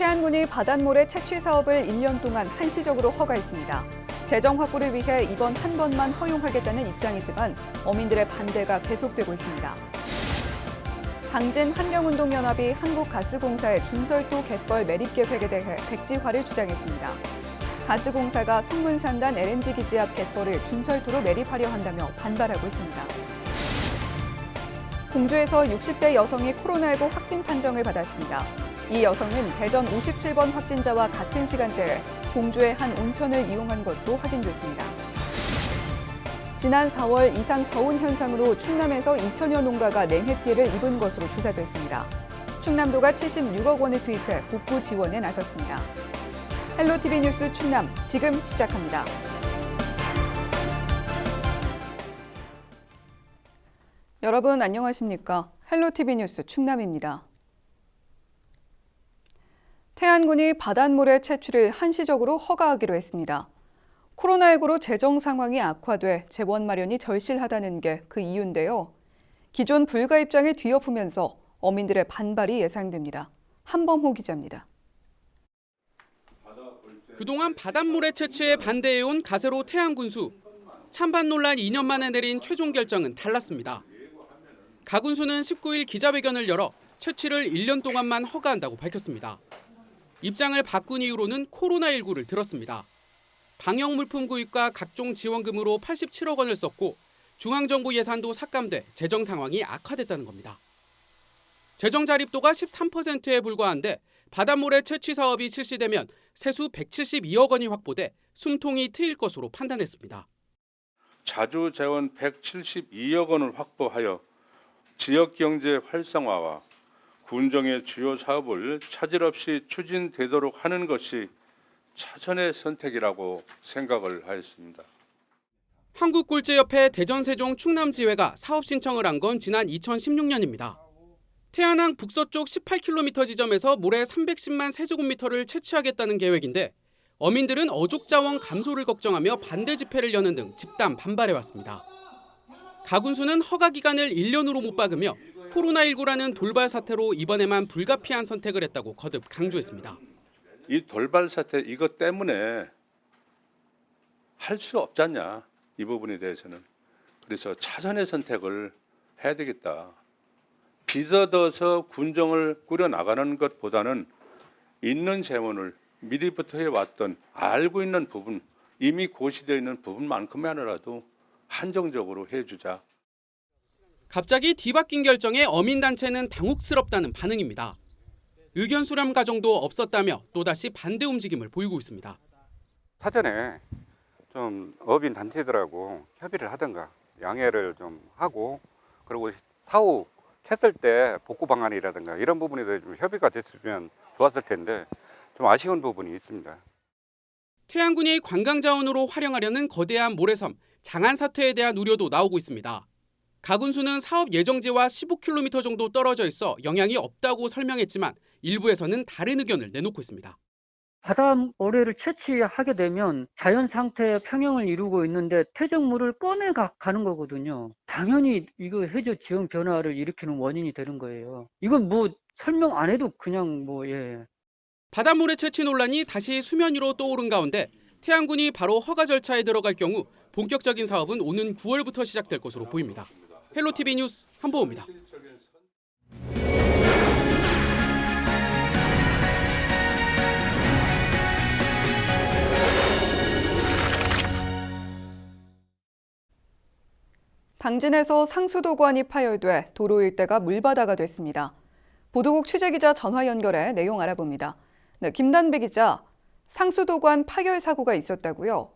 태안군이 바닷모래 채취 사업을 1년 동안 한시적으로 허가했습니다. 재정 확보를 위해 이번 한 번만 허용하겠다는 입장이지만 어민들의 반대가 계속되고 있습니다. 당진 환경운동연합이 한국가스공사의 준설도 갯벌 매립 계획에 대해 백지화를 주장했습니다. 가스공사가 성문산단 LNG 기지 앞 갯벌을 준설도로 매립하려 한다며 반발하고 있습니다. 공주에서 60대 여성이 코로나19 확진 판정을 받았습니다. 이 여성은 대전 57번 확진자와 같은 시간대에 공주의 한 온천을 이용한 것으로 확인됐습니다. 지난 4월 이상 저온 현상으로 충남에서 2천여 농가가 냉해 피해를 입은 것으로 조사됐습니다. 충남도가 76억 원을 투입해 복구 지원에 나섰습니다. 헬로티비 뉴스 충남 지금 시작합니다. 여러분 안녕하십니까? 헬로티비 뉴스 충남입니다. 태안군이 바닷모래 채취를 한시적으로 허가하기로 했습니다. 코로나19로 재정 상황이 악화돼 재원 마련이 절실하다는 게 그 이유인데요. 기존 불가 입장을 뒤엎으면서 어민들의 반발이 예상됩니다. 한범호 기자입니다. 그동안 바닷모래 채취에 반대해온 가세로 태안군수. 찬반 논란 2년 만에 내린 최종 결정은 달랐습니다. 가군수는 19일 기자회견을 열어 채취를 1년 동안만 허가한다고 밝혔습니다. 입장을 바꾼 이유로는 코로나19를 들었습니다. 방역 물품 구입과 각종 지원금으로 87억 원을 썼고 중앙정부 예산도 삭감돼 재정 상황이 악화됐다는 겁니다. 재정 자립도가 13%에 불과한데 바닷모래 채취 사업이 실시되면 세수 172억 원이 확보돼 숨통이 트일 것으로 판단했습니다. 자주 재원 172억 원을 확보하여 지역 경제 활성화와 군정의 주요 사업을 차질 없이 추진되도록 하는 것이 차선의 선택이라고 생각을 하였습니다. 한국골재협회 대전, 세종, 충남 지회가 사업 신청을 한 건 지난 2016년입니다. 태안항 북서쪽 18km 지점에서 모래 310만 세제곱미터를 채취하겠다는 계획인데 어민들은 어족 자원 감소를 걱정하며 반대 집회를 여는 등 집단 반발해왔습니다. 가군수는 허가 기간을 1년으로 못 박으며 코로나19라는 돌발 사태로 이번에만 불가피한 선택을 했다고 거듭 강조했습니다. 이 돌발 사태 이것 때문에 할 수 없지 않냐, 이 부분에 대해서는. 그래서 차선의 선택을 해야 되겠다. 비서더서 군정을 꾸려나가는 것보다는 있는 재원을 미리부터 해왔던 알고 있는 부분, 이미 고시되어 있는 부분만큼만이라도 한정적으로 해주자. 갑자기 뒤바뀐 결정에 어민단체는 당혹스럽다는 반응입니다. 의견 수렴 과정도 없었다며 또다시 반대 움직임을 보이고 있습니다. 사전에 좀 어민 단체들하고 협의를 하든가 양해를 좀 하고 그리고 사후 했을 때 복구 방안이라든가 이런 부분에 대해 좀 협의가 됐으면 좋았을 텐데 좀 아쉬운 부분이 있습니다. 태안군이 관광 자원으로 활용하려는 거대한 모래섬 장안 사태에 대한 우려도 나오고 있습니다. 가군수는 사업 예정지와 15km 정도 떨어져 있어 영향이 없다고 설명했지만 일부에서는 다른 의견을 내놓고 있습니다. 바닷모래를 채취하게 되면 자연 상태의 평형을 이루고 있는데 퇴적물을 가는 거거든요. 당연히 이거 해저 지형 변화를 일으키는 원인이 되는 거예요. 이건 뭐 설명 안 해도 그냥 바닷모래 채취 논란이 다시 수면 위로 떠오른 가운데 태안군이 바로 허가 절차에 들어갈 경우 본격적인 사업은 오는 9월부터 시작될 것으로 보입니다. 헬로티비 뉴스 한보호입니다. 당진에서 상수도관이 파열돼 도로 일대가 물바다가 됐습니다. 보도국 취재기자 전화 연결해 내용 알아봅니다. 네, 김단배 기자, 상수도관 파열 사고가 있었다고요?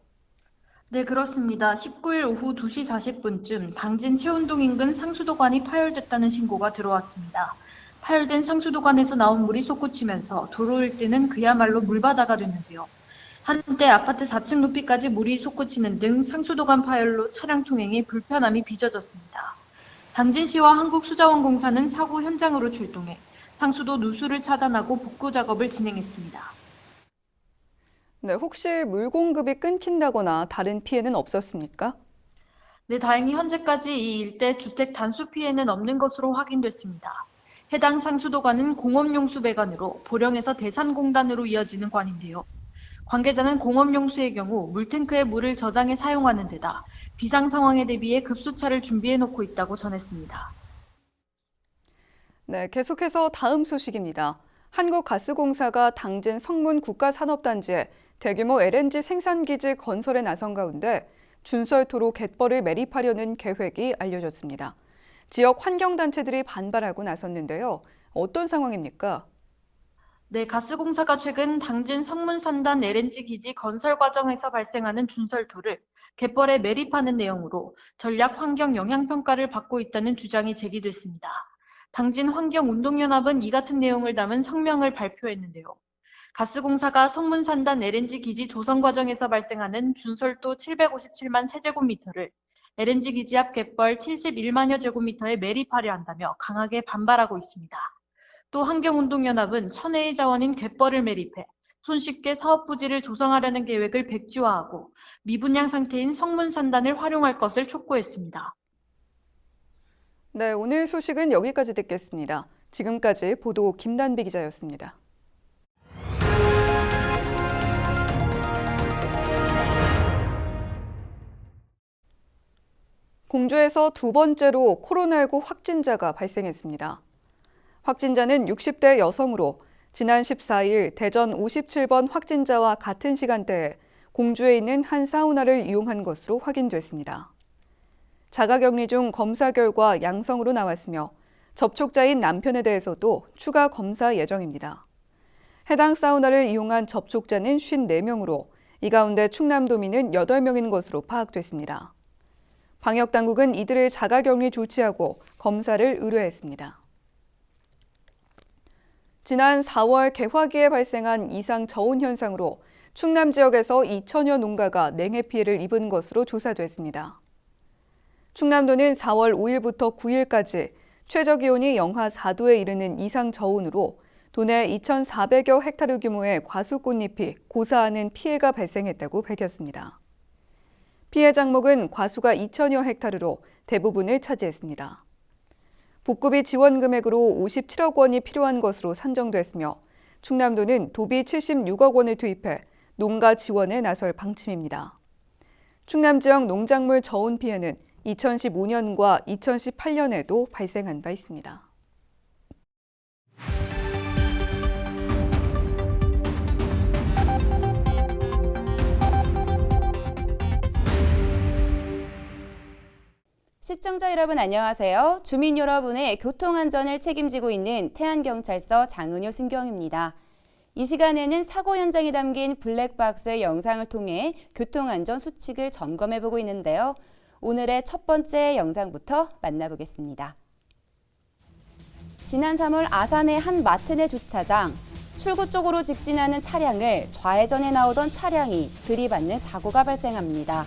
네, 그렇습니다. 19일 오후 2시 40분쯤 당진 채운동 인근 상수도관이 파열됐다는 신고가 들어왔습니다. 파열된 상수도관에서 나온 물이 솟구치면서 도로 일대는 그야말로 물바다가 됐는데요. 한때 아파트 4층 높이까지 물이 솟구치는 등 상수도관 파열로 차량 통행이 불편함이 빚어졌습니다. 당진시와 한국수자원공사는 사고 현장으로 출동해 상수도 누수를 차단하고 복구 작업을 진행했습니다. 네, 혹시 물 공급이 끊긴다거나 다른 피해는 없었습니까? 네, 다행히 현재까지 이 일대 주택 단수 피해는 없는 것으로 확인됐습니다. 해당 상수도관은 공업용수 배관으로 보령에서 대산공단으로 이어지는 관인데요. 관계자는 공업용수의 경우 물탱크에 물을 저장해 사용하는 데다 비상 상황에 대비해 급수차를 준비해 놓고 있다고 전했습니다. 네, 계속해서 다음 소식입니다. 한국가스공사가 당진 성문 국가산업단지에 대규모 LNG 생산기지 건설에 나선 가운데 준설토로 갯벌을 매립하려는 계획이 알려졌습니다. 지역 환경단체들이 반발하고 나섰는데요. 어떤 상황입니까? 네, 가스공사가 최근 당진 성문산단 LNG 기지 건설 과정에서 발생하는 준설토를 갯벌에 매립하는 내용으로 전략 환경 영향 평가를 받고 있다는 주장이 제기됐습니다. 당진 환경운동연합은 이 같은 내용을 담은 성명을 발표했는데요. 가스공사가 성문산단 LNG 기지 조성 과정에서 발생하는 준설도 757만 세제곱미터를 LNG 기지 앞 갯벌 71만여 제곱미터에 매립하려 한다며 강하게 반발하고 있습니다. 또 환경운동연합은 천혜의 자원인 갯벌을 매립해 손쉽게 사업 부지를 조성하려는 계획을 백지화하고 미분양 상태인 성문산단을 활용할 것을 촉구했습니다. 네, 오늘 소식은 여기까지 듣겠습니다. 지금까지 보도 김단비 기자였습니다. 공주에서 두 번째로 코로나19 확진자가 발생했습니다. 확진자는 60대 여성으로 지난 14일 대전 57번 확진자와 같은 시간대에 공주에 있는 한 사우나를 이용한 것으로 확인됐습니다. 자가격리 중 검사 결과 양성으로 나왔으며 접촉자인 남편에 대해서도 추가 검사 예정입니다. 해당 사우나를 이용한 접촉자는 54명으로 이 가운데 충남도민은 8명인 것으로 파악됐습니다. 방역당국은 이들을 자가격리 조치하고 검사를 의뢰했습니다. 지난 4월 개화기에 발생한 이상 저온 현상으로 충남 지역에서 2천여 농가가 냉해 피해를 입은 것으로 조사됐습니다. 충남도는 4월 5일부터 9일까지 최저기온이 영하 4도에 이르는 이상 저온으로 도내 2,400여 헥타르 규모의 과수꽃잎이 고사하는 피해가 발생했다고 밝혔습니다. 피해 작목은 과수가 2천여 헥타르로 대부분을 차지했습니다. 복구비 지원 금액으로 57억 원이 필요한 것으로 산정됐으며 충남도는 도비 76억 원을 투입해 농가 지원에 나설 방침입니다. 충남 지역 농작물 저온 피해는 2015년과 2018년에도 발생한 바 있습니다. 시청자 여러분 안녕하세요. 주민 여러분의 교통안전을 책임지고 있는 태안경찰서 장은효 순경입니다. 이 시간에는 사고 현장이 담긴 블랙박스 영상을 통해 교통안전 수칙을 점검해보고 있는데요. 오늘의 첫 번째 영상부터 만나보겠습니다. 지난 3월 아산의 한 마트 내 주차장, 출구 쪽으로 직진하는 차량을 좌회전에 나오던 차량이 들이받는 사고가 발생합니다.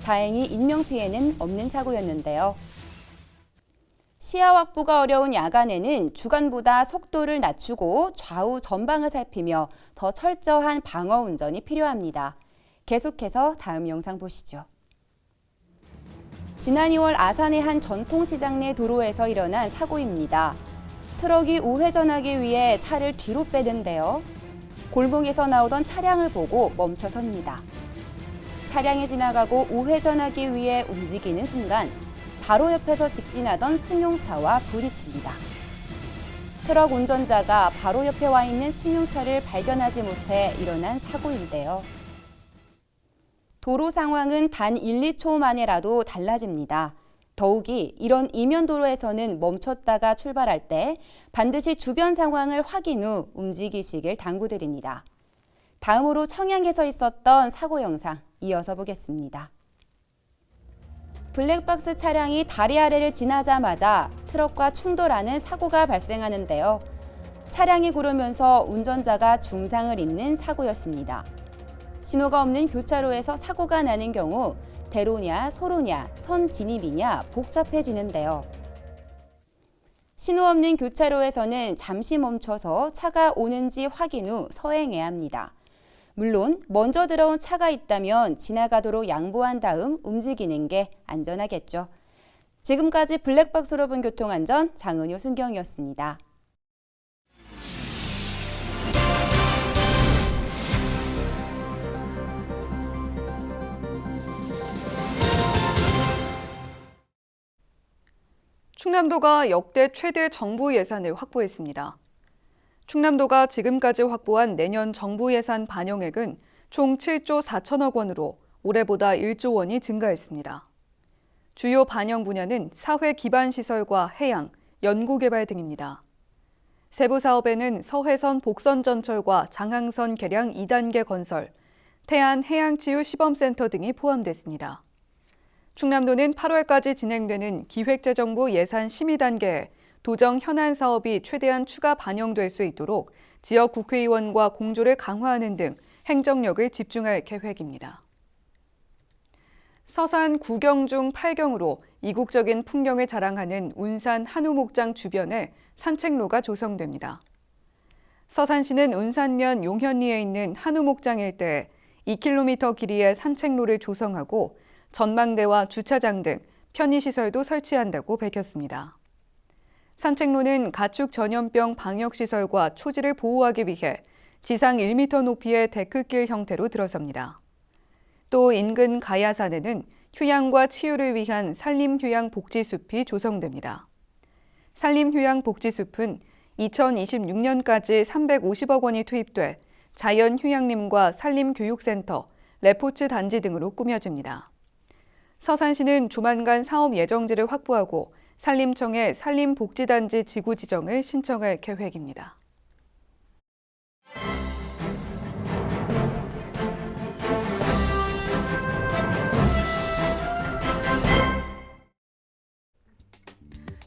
다행히 인명피해는 없는 사고였는데요. 시야 확보가 어려운 야간에는 주간보다 속도를 낮추고 좌우 전방을 살피며 더 철저한 방어 운전이 필요합니다. 계속해서 다음 영상 보시죠. 지난 2월 아산의 한 전통시장 내 도로에서 일어난 사고입니다. 트럭이 우회전하기 위해 차를 뒤로 빼는데요. 골목에서 나오던 차량을 보고 멈춰섭니다. 차량이 지나가고 우회전하기 위해 움직이는 순간 바로 옆에서 직진하던 승용차와 부딪힙니다. 트럭 운전자가 바로 옆에 와 있는 승용차를 발견하지 못해 일어난 사고인데요. 도로 상황은 단 1, 2초 만에라도 달라집니다. 더욱이 이런 이면도로에서는 멈췄다가 출발할 때 반드시 주변 상황을 확인 후 움직이시길 당부드립니다. 다음으로 청양에서 있었던 사고 영상 이어서 보겠습니다. 블랙박스 차량이 다리 아래를 지나자마자 트럭과 충돌하는 사고가 발생하는데요. 차량이 구르면서 운전자가 중상을 입는 사고였습니다. 신호가 없는 교차로에서 사고가 나는 경우 대로냐, 소로냐, 선 진입이냐 복잡해지는데요. 신호 없는 교차로에서는 잠시 멈춰서 차가 오는지 확인 후 서행해야 합니다. 물론 먼저 들어온 차가 있다면 지나가도록 양보한 다음 움직이는 게 안전하겠죠. 지금까지 블랙박스로 본 교통안전 장은효 순경이었습니다. 충남도가 역대 최대 정부 예산을 확보했습니다. 충남도가 지금까지 확보한 내년 정부 예산 반영액은 총 7조 4천억 원으로 올해보다 1조 원이 증가했습니다. 주요 반영 분야는 사회 기반 시설과 해양, 연구개발 등입니다. 세부 사업에는 서해선 복선전철과 장항선 개량 2단계 건설, 태안 해양치유 시범센터 등이 포함됐습니다. 충남도는 8월까지 진행되는 기획재정부 예산 심의 단계에 도정 현안 사업이 최대한 추가 반영될 수 있도록 지역 국회의원과 공조를 강화하는 등 행정력을 집중할 계획입니다. 서산 9경 중 8경으로 이국적인 풍경을 자랑하는 운산 한우목장 주변에 산책로가 조성됩니다. 서산시는 운산면 용현리에 있는 한우목장 일대에 2km 길이의 산책로를 조성하고 전망대와 주차장 등 편의시설도 설치한다고 밝혔습니다. 산책로는 가축 전염병 방역시설과 초지를 보호하기 위해 지상 1m 높이의 데크길 형태로 들어섭니다. 또 인근 가야산에는 휴양과 치유를 위한 산림휴양복지숲이 조성됩니다. 산림휴양복지숲은 2026년까지 350억 원이 투입돼 자연휴양림과 산림교육센터, 레포츠 단지 등으로 꾸며집니다. 서산시는 조만간 사업 예정지를 확보하고 산림청에 산림복지단지 지구 지정을 신청할 계획입니다.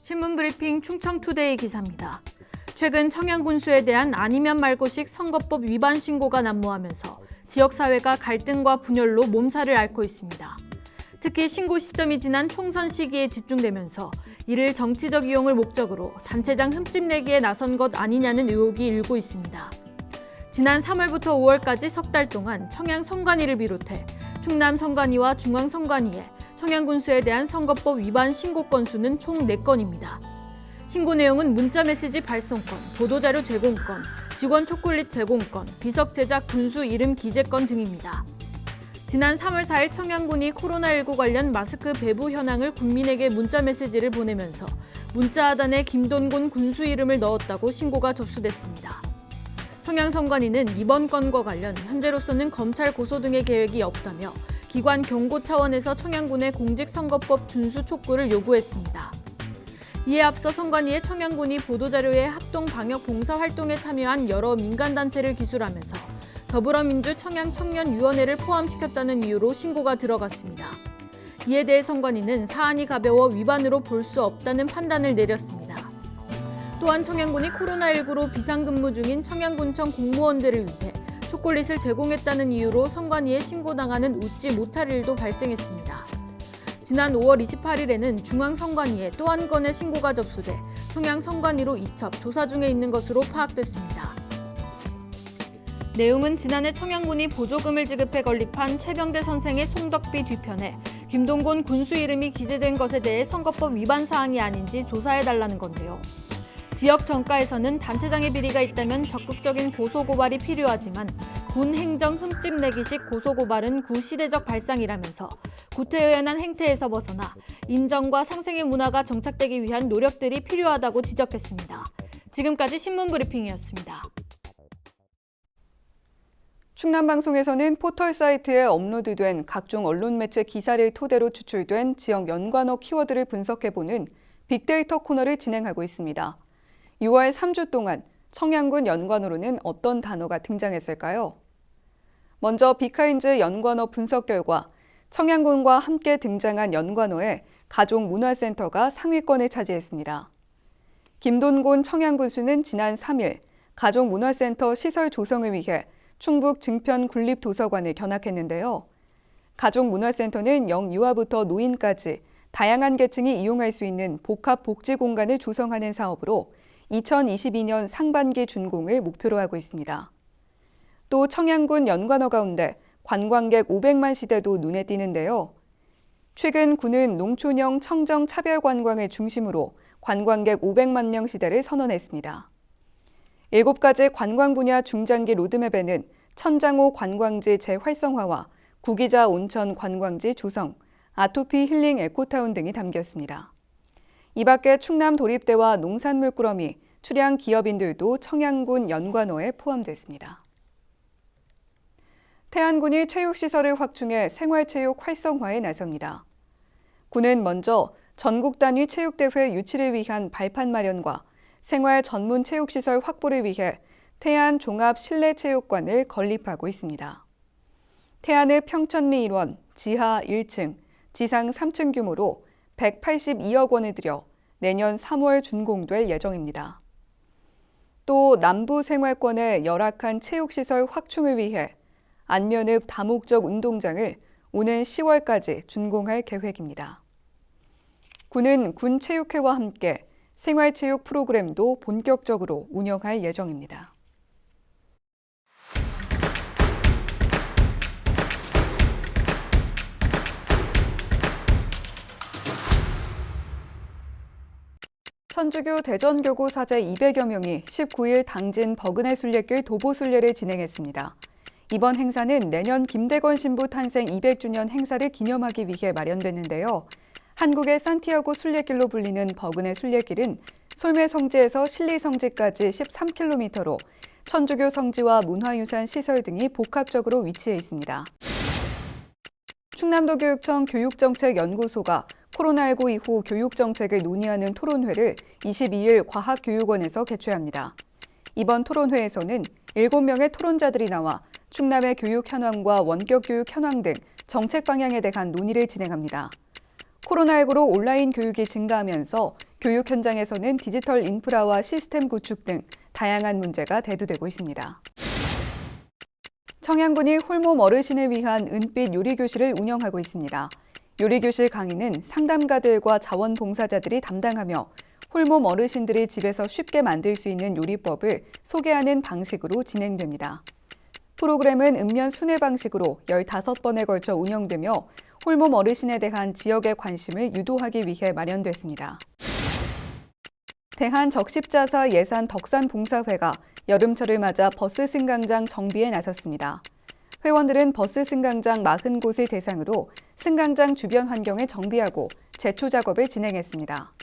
신문브리핑 충청투데이 기사입니다. 최근 청양군수에 대한 아니면 말고식 선거법 위반 신고가 난무하면서 지역사회가 갈등과 분열로 몸살을 앓고 있습니다. 특히 신고 시점이 지난 총선 시기에 집중되면서 이를 정치적 이용을 목적으로 단체장 흠집내기에 나선 것 아니냐는 의혹이 일고 있습니다. 지난 3월부터 5월까지 석 달 동안 청양 선관위를 비롯해 충남 선관위와 중앙 선관위에 청양군수에 대한 선거법 위반 신고 건수는 총 4건입니다. 신고 내용은 문자메시지 발송건, 보도자료 제공건, 직원 초콜릿 제공건, 비석 제작 군수 이름 기재건 등입니다. 지난 3월 4일 청양군이 코로나19 관련 마스크 배부 현황을 국민에게 문자메시지를 보내면서 문자 하단에 김돈곤 군수 이름을 넣었다고 신고가 접수됐습니다. 청양선관위는 이번 건과 관련 현재로서는 검찰 고소 등의 계획이 없다며 기관 경고 차원에서 청양군의 공직선거법 준수 촉구를 요구했습니다. 이에 앞서 선관위의 청양군이 보도자료에 합동 방역 봉사 활동에 참여한 여러 민간단체를 기술하면서 더불어민주 청양청년위원회를 포함시켰다는 이유로 신고가 들어갔습니다. 이에 대해 선관위는 사안이 가벼워 위반으로 볼 수 없다는 판단을 내렸습니다. 또한 청양군이 코로나19로 비상근무 중인 청양군청 공무원들을 위해 초콜릿을 제공했다는 이유로 선관위에 신고당하는 웃지 못할 일도 발생했습니다. 지난 5월 28일에는 중앙선관위에 또 한 건의 신고가 접수돼 청양선관위로 이첩 조사 중에 있는 것으로 파악됐습니다. 내용은 지난해 청양군이 보조금을 지급해 건립한 최병대 선생의 송덕비 뒤편에 김동곤 군수 이름이 기재된 것에 대해 선거법 위반 사항이 아닌지 조사해달라는 건데요. 지역 정가에서는 단체장의 비리가 있다면 적극적인 고소고발이 필요하지만 군 행정 흠집내기식 고소고발은 구시대적 발상이라면서 구태의연한 행태에서 벗어나 인정과 상생의 문화가 정착되기 위한 노력들이 필요하다고 지적했습니다. 지금까지 신문브리핑이었습니다. 충남방송에서는 포털 사이트에 업로드된 각종 언론 매체 기사를 토대로 추출된 지역 연관어 키워드를 분석해보는 빅데이터 코너를 진행하고 있습니다. 6월 3주 동안 청양군 연관어로는 어떤 단어가 등장했을까요? 먼저 빅카인즈 연관어 분석 결과 청양군과 함께 등장한 연관어에 가족문화센터가 상위권을 차지했습니다. 김돈곤 청양군수는 지난 3일 가족문화센터 시설 조성을 위해 충북 증편 군립도서관을 견학했는데요. 가족문화센터는 영유아부터 노인까지 다양한 계층이 이용할 수 있는 복합 복지 공간을 조성하는 사업으로 2022년 상반기 준공을 목표로 하고 있습니다. 또 청양군 연관어 가운데 관광객 500만 시대도 눈에 띄는데요. 최근 군은 농촌형 청정 차별 관광을 중심으로 관광객 500만 명 시대를 선언했습니다. 7가지 관광 분야 중장기 로드맵에는 천장호 관광지 재활성화와 구기자 온천 관광지 조성, 아토피 힐링 에코타운 등이 담겼습니다. 이 밖에 충남 도립대와 농산물 꾸러미, 출양 기업인들도 청양군 연관어에 포함됐습니다. 태안군이 체육시설을 확충해 생활체육 활성화에 나섭니다. 군은 먼저 전국 단위 체육대회 유치를 위한 발판 마련과 생활 전문 체육시설 확보를 위해 태안 종합실내체육관을 건립하고 있습니다. 태안의 평천리 1원, 지하 1층, 지상 3층 규모로 182억 원을 들여 내년 3월 준공될 예정입니다. 또 남부 생활권의 열악한 체육시설 확충을 위해 안면읍 다목적 운동장을 오는 10월까지 준공할 계획입니다. 군은 군체육회와 함께 생활체육 프로그램도 본격적으로 운영할 예정입니다. 천주교 대전교구 사제 200여 명이 19일 당진 버그네 순례길 도보순례를 진행했습니다. 이번 행사는 내년 김대건 신부 탄생 200주년 행사를 기념하기 위해 마련됐는데요. 한국의 산티아고 순례길로 불리는 버그네 순례길은 솔메 성지에서 실리 성지까지 13km로 천주교 성지와 문화유산 시설 등이 복합적으로 위치해 있습니다. 충남도 교육청 교육정책연구소가 코로나19 이후 교육정책을 논의하는 토론회를 22일 과학교육원에서 개최합니다. 이번 토론회에서는 7명의 토론자들이 나와 충남의 교육 현황과 원격 교육 현황 등 정책 방향에 대한 논의를 진행합니다. 코로나19로 온라인 교육이 증가하면서 교육 현장에서는 디지털 인프라와 시스템 구축 등 다양한 문제가 대두되고 있습니다. 청양군이 홀몸 어르신을 위한 은빛 요리교실을 운영하고 있습니다. 요리교실 강의는 상담가들과 자원봉사자들이 담당하며 홀몸 어르신들이 집에서 쉽게 만들 수 있는 요리법을 소개하는 방식으로 진행됩니다. 프로그램은 읍면 순회 방식으로 15번에 걸쳐 운영되며 홀몸 어르신에 대한 지역의 관심을 유도하기 위해 마련됐습니다. 대한적십자사 예산 덕산봉사회가 여름철을 맞아 버스 승강장 정비에 나섰습니다. 회원들은 버스 승강장 40곳을 대상으로 승강장 주변 환경을 정비하고 제초 작업을 진행했습니다.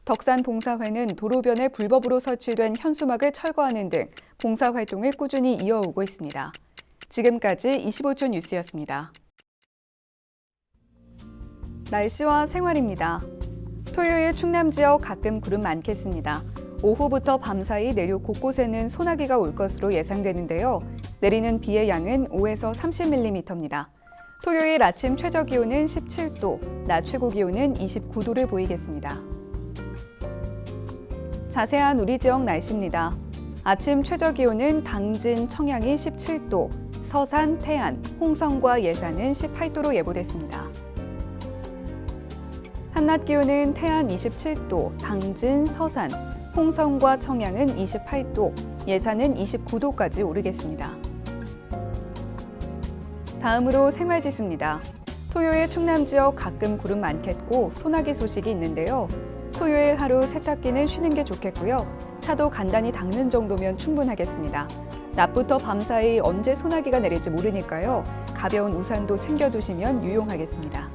덕산봉사회는 도로변에 불법으로 설치된 현수막을 철거하는 등 봉사활동을 꾸준히 이어오고 있습니다. 지금까지 25초 뉴스였습니다. 날씨와 생활입니다. 토요일 충남 지역 가끔 구름 많겠습니다. 오후부터 밤사이 내륙 곳곳에는 소나기가 올 것으로 예상되는데요. 내리는 비의 양은 5에서 30mm입니다. 토요일 아침 최저 기온은 17도, 낮 최고 기온은 29도를 보이겠습니다. 자세한 우리 지역 날씨입니다. 아침 최저 기온은 당진, 청양이 17도, 서산, 태안, 홍성과 예산은 18도로 예보됐습니다. 한낮 기온은 태안 27도, 당진, 서산, 홍성과 청양은 28도, 예산은 29도까지 오르겠습니다. 다음으로 생활지수입니다. 토요일 충남 지역 가끔 구름 많겠고 소나기 소식이 있는데요. 토요일 하루 세탁기는 쉬는 게 좋겠고요. 차도 간단히 닦는 정도면 충분하겠습니다. 낮부터 밤 사이 언제 소나기가 내릴지 모르니까요. 가벼운 우산도 챙겨두시면 유용하겠습니다.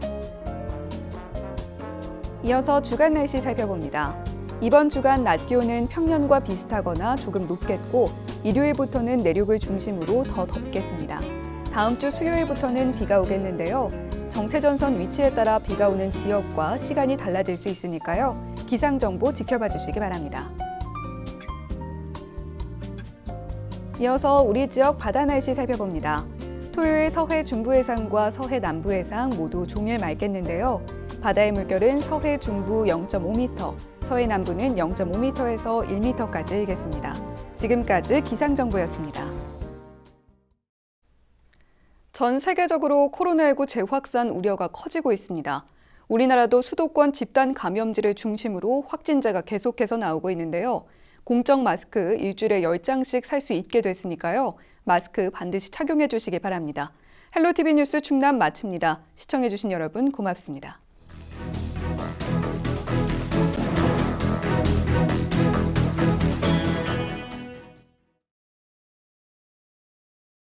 이어서 주간 날씨 살펴봅니다. 이번 주간 낮 기온은 평년과 비슷하거나 조금 높겠고 일요일부터는 내륙을 중심으로 더 덥겠습니다. 다음 주 수요일부터는 비가 오겠는데요. 정체전선 위치에 따라 비가 오는 지역과 시간이 달라질 수 있으니까요. 기상정보 지켜봐 주시기 바랍니다. 이어서 우리 지역 바다 날씨 살펴봅니다. 토요일 서해 중부 해상과 서해 남부 해상 모두 종일 맑겠는데요. 바다의 물결은 서해 중부 0.5m, 서해 남부는 0.5m에서 1m까지 일겠습니다. 지금까지 기상정보였습니다. 전 세계적으로 코로나19 재확산 우려가 커지고 있습니다. 우리나라도 수도권 집단 감염지를 중심으로 확진자가 계속해서 나오고 있는데요. 공적 마스크 일주일에 10장씩 살 수 있게 됐으니까요. 마스크 반드시 착용해 주시기 바랍니다. 헬로티비 뉴스 충남 마칩니다. 시청해 주신 여러분 고맙습니다.